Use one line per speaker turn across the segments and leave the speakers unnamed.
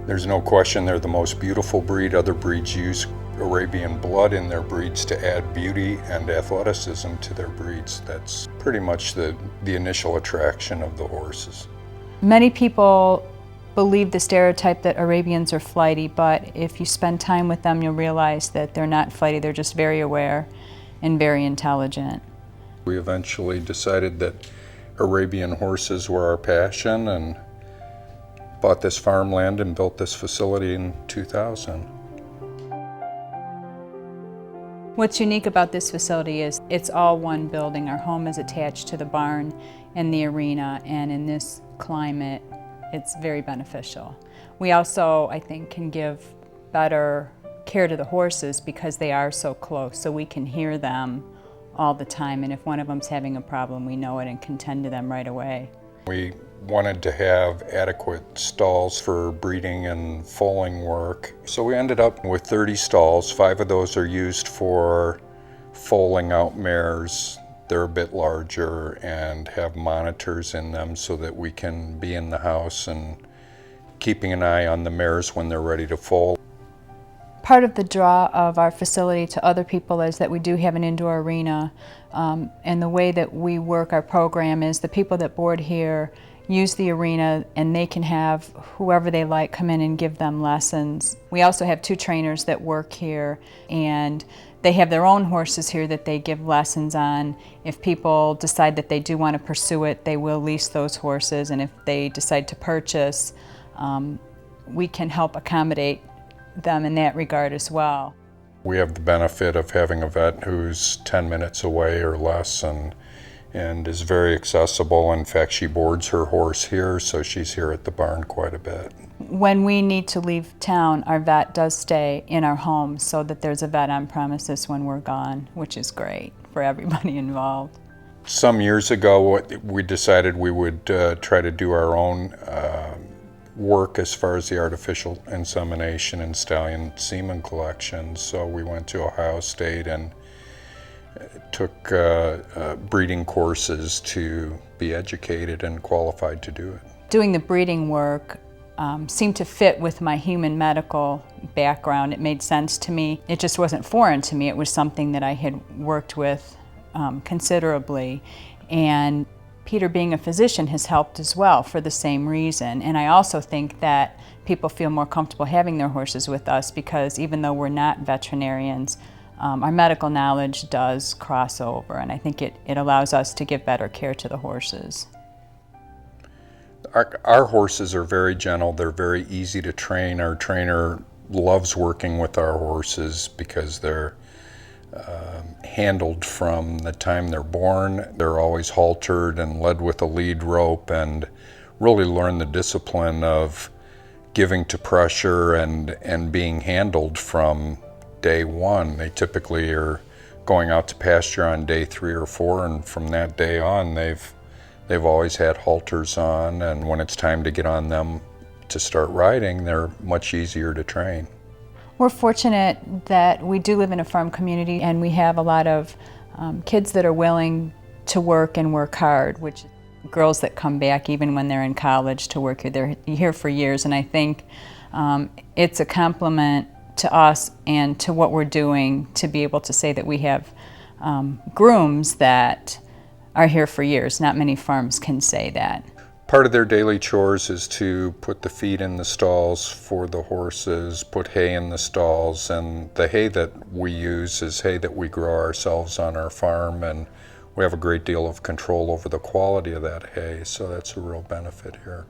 There's no question they're the most beautiful breed. Other breeds use Arabian blood in their breeds to add beauty and athleticism to their breeds. That's pretty much the initial attraction of the horses.
Many people believe the stereotype that Arabians are flighty, but if you spend time with them, you'll realize that they're not flighty. They're just very aware and very intelligent.
We eventually decided that Arabian horses were our passion and bought this farmland and built this facility in 2000.
What's unique about this facility is it's all one building. Our home is attached to the barn and the arena, and in this climate, it's very beneficial. We also, I think, can give better care to the horses because they are so close, so we can hear them all the time, and if one of them's having a problem, we know it and can tend to them right away.
We wanted to have adequate stalls for breeding and foaling work, so we ended up with 30 stalls. 5 of those are used for foaling out mares. They're a bit larger and have monitors in them so that we can be in the house and keeping an eye on the mares when they're ready to foal.
Part of the draw of our facility to other people is that we do have an indoor arena, and the way that we work our program is the people that board here use the arena and they can have whoever they like come in and give them lessons. We also have 2 trainers that work here, and they have their own horses here that they give lessons on. If people decide that they do want to pursue it, they will lease those horses, and if they decide to purchase, we can help accommodate them in that regard as well.
We have the benefit of having a vet who's 10 minutes away or less and is very accessible. In fact, she boards her horse here, so she's here at the barn quite a bit.
When we need to leave town, our vet does stay in our home so that there's a vet on premises when we're gone, which is great for everybody involved.
Some years ago, we decided we would try to do our own work as far as the artificial insemination and stallion semen collection. So we went to Ohio State and took breeding courses to be educated and qualified to do it.
Doing the breeding work seemed to fit with my human medical background. It made sense to me. It just wasn't foreign to me. It was something that I had worked with considerably. And Peter, being a physician, has helped as well for the same reason. And I also think that people feel more comfortable having their horses with us because even though we're not veterinarians, our medical knowledge does cross over, and I think it allows us to give better care to the horses.
Our horses are very gentle. They're very easy to train. Our trainer loves working with our horses because they're handled from the time they're born. They're always haltered and led with a lead rope and really learn the discipline of giving to pressure and being handled from day one. They typically are going out to pasture on day 3 or 4, and from that day on they've always had halters on, and when it's time to get on them to start riding, they're much easier to train.
We're fortunate that we do live in a farm community and we have a lot of kids that are willing to work and work hard, which girls that come back even when they're in college to work here. They're here for years, and I think it's a compliment to us and to what we're doing to be able to say that we have grooms that are here for years. Not many farms can say that.
Part of their daily chores is to put the feed in the stalls for the horses, put hay in the stalls, and the hay that we use is hay that we grow ourselves on our farm, and we have a great deal of control over the quality of that hay, so that's a real benefit here.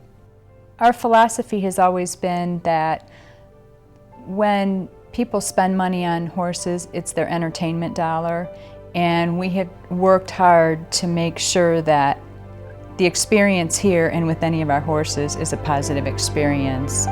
Our philosophy has always been that when people spend money on horses, it's their entertainment dollar, and we have worked hard to make sure that the experience here and with any of our horses is a positive experience.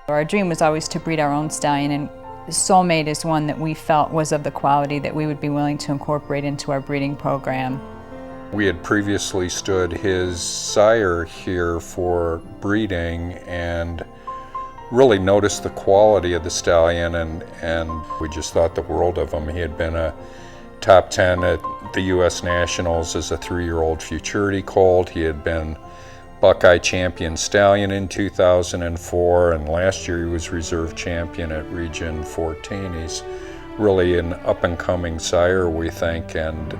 Our dream was always to breed our own stallion, and Soulmate is one that we felt was of the quality that we would be willing to incorporate into our breeding program.
We had previously stood his sire here for breeding, and really noticed the quality of the stallion, and we just thought the world of him. He had been a top 10 at the U.S. Nationals as a 3-year-old futurity colt. He had been Buckeye Champion Stallion in 2004, and last year he was Reserve Champion at Region 14. He's really an up-and-coming sire, we think, and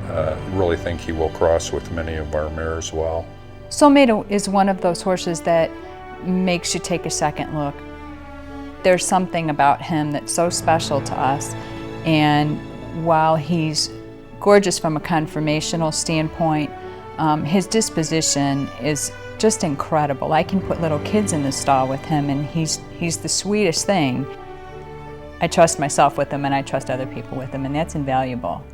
really think he will cross with many of our mares well.
Soulmate is one of those horses that makes you take a second look. There's something about him that's so special to us, and while he's gorgeous from a conformational standpoint, his disposition is just incredible. I can put little kids in the stall with him, and he's the sweetest thing. I trust myself with him, and I trust other people with him, and that's invaluable.